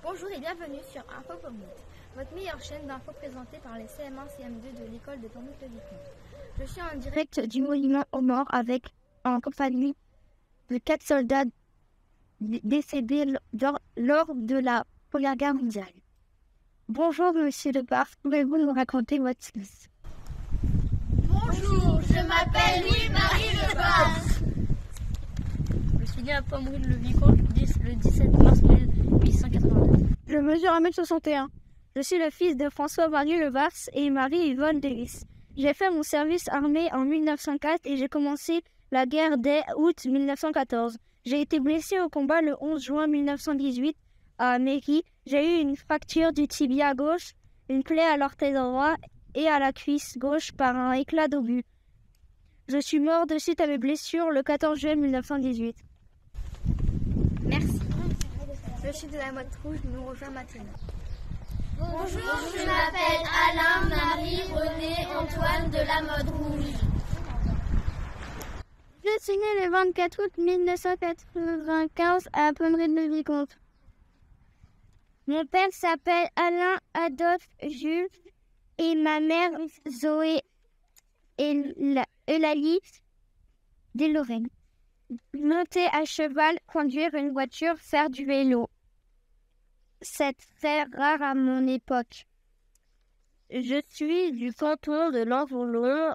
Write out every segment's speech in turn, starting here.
Bonjour et bienvenue sur Info Pommery, votre meilleure chaîne d'infos présentée par les CM1 CM2 de l'école de Pommery-le-Vicomte. Je suis en direct du monument aux morts en compagnie de 4 soldats décédés lors de la Première Guerre mondiale. Bonjour Monsieur Lebar, pouvez-vous nous raconter votre fils? Bonjour, je m'appelle Louis-Marie Lebar. Je suis né à Pommery-le-Vicomte le 17 mars 1882. Je mesure 1m61. Je suis le fils de François-Marie Levars et Marie-Yvonne Davis. J'ai fait mon service armé en 1904 et j'ai commencé la guerre dès août 1914. J'ai été blessé au combat le 11 juin 1918 à Méry. J'ai eu une fracture du tibia gauche, une plaie à l'orteil droit et à la cuisse gauche par un éclat d'obus. Je suis mort de suite à mes blessures le 14 juillet 1918. Merci. Je suis de la mode rouge, nous rejoint maintenant. Bonjour, je m'appelle Alain, Marie, René, Antoine de la mode rouge. Je suis né le 24 août 1995 à Pommery-le-Vicomte. Mon père s'appelle Alain Adolphe Jules et ma mère Zoé Eulalie Deslorraine. Monter à cheval, conduire une voiture, faire du vélo. C'est très rare à mon époque. Je suis du canton de l'Envolon,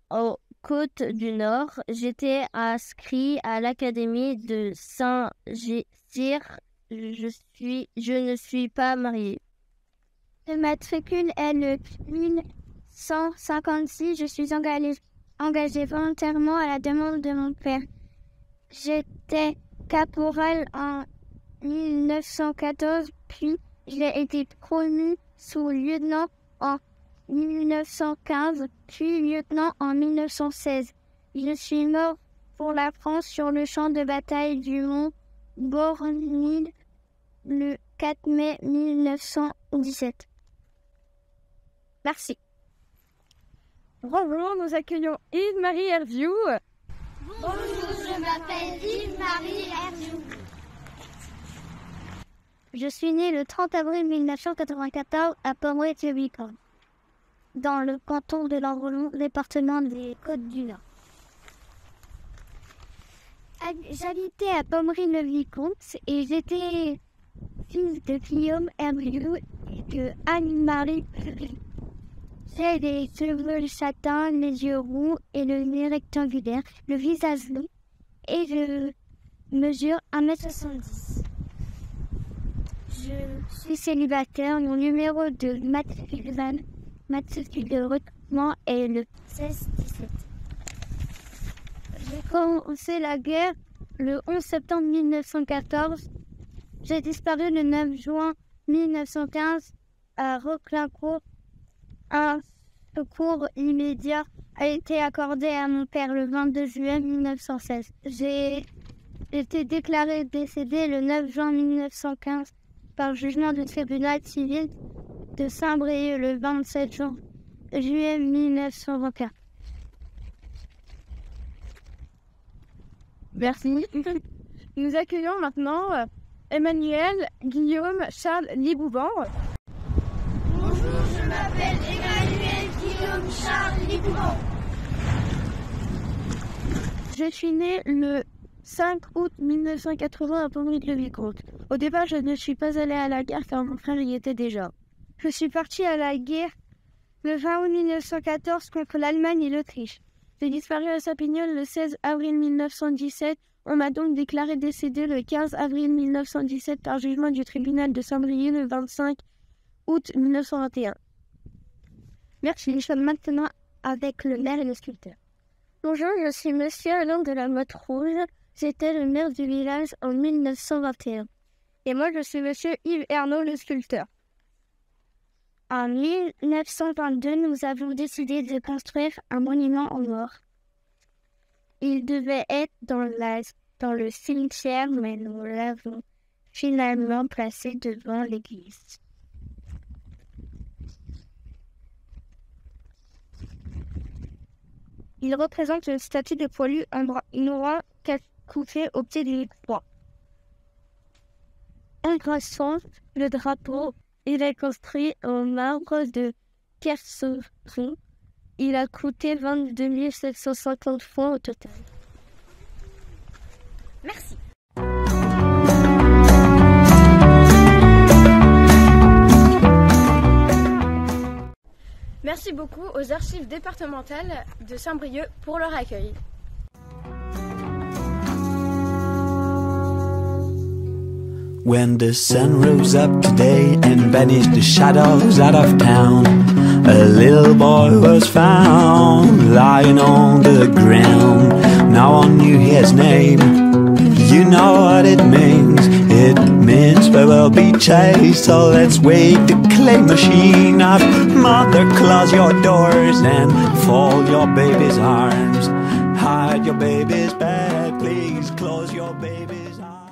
aux Côtes du Nord. J'étais inscrit à l'académie de Saint-Cyr. Je ne suis pas mariée. Le matricule est le 1156. Je suis engagée volontairement à la demande de mon père. J'étais caporal en 1914, puis j'ai été promu sous-lieutenant en 1915, puis lieutenant en 1916. Je suis mort pour la France sur le champ de bataille du Mont Bournil le 4 mai 1917. Merci. Bonjour, nous accueillons Yves-Marie Herviou. Bonjour, je m'appelle Yves-Marie Herviou. Je suis née le 30 avril 1994 à Pommery-le-Vicomte, dans le canton de l'Envolon, département des Côtes du Nord. J'habitais à Pommery-le-Vicomte et j'étais fils de Guillaume Herviou et de Anne-Marie. J'ai des cheveux châtains, les yeux roux et le nez rectangulaire, le visage long et je mesure 1m70. Je suis célibataire. Mon numéro de matricule de recrutement est le 1617. J'ai commencé la guerre le 11 septembre 1914. J'ai disparu le 9 juin 1915 à Roquelincourt. Un secours immédiat a été accordé à mon père le 22 juillet 1916. J'ai été déclaré décédé le 9 juin 1915 par jugement du tribunal civil de Saint-Brieuc le 27 juillet 1924. Merci. Nous accueillons maintenant Emmanuel Guillaume Charles Libouban. Bonjour, je m'appelle Emmanuel Guillaume Charles Libouban. Je suis né le 5 août 1980 à Pommery-le-Vicomte. Au départ, je ne suis pas allée à la guerre car mon frère y était déjà. Je suis partie à la guerre le 20 août 1914 contre l'Allemagne et l'Autriche. J'ai disparu à Saint-Pignol le 16 avril 1917. On m'a donc déclaré décédé le 15 avril 1917 par jugement du tribunal de Saint-Brieuc le 25 août 1921. Merci. Nous sommes maintenant avec le maire et le sculpteur. Bonjour, je suis Monsieur Alain de la Motte Rouge. J'étais le maire du village en 1921. Et moi, je suis Monsieur Yves Ernaud, le sculpteur. En 1922, nous avons décidé de construire un monument aux morts. Il devait être dans le cimetière, mais nous l'avons finalement placé devant l'église. Il représente une statue de poilu ignorant couché au pied d'une croix. engraissant le drapeau. Il est construit en marbre de Kerseron. Il a coûté 22 750 francs au total. Merci. Merci beaucoup aux archives départementales de Saint-Brieuc pour leur accueil. When the sun rose up today and banished the shadows out of town, a little boy was found lying on the ground. Now I knew his name, you know what it means. It means we will be chased, so let's wake the clay machine up. Mother, close your doors and fold your baby's arms. Hide your baby's bed, please close your baby's arms.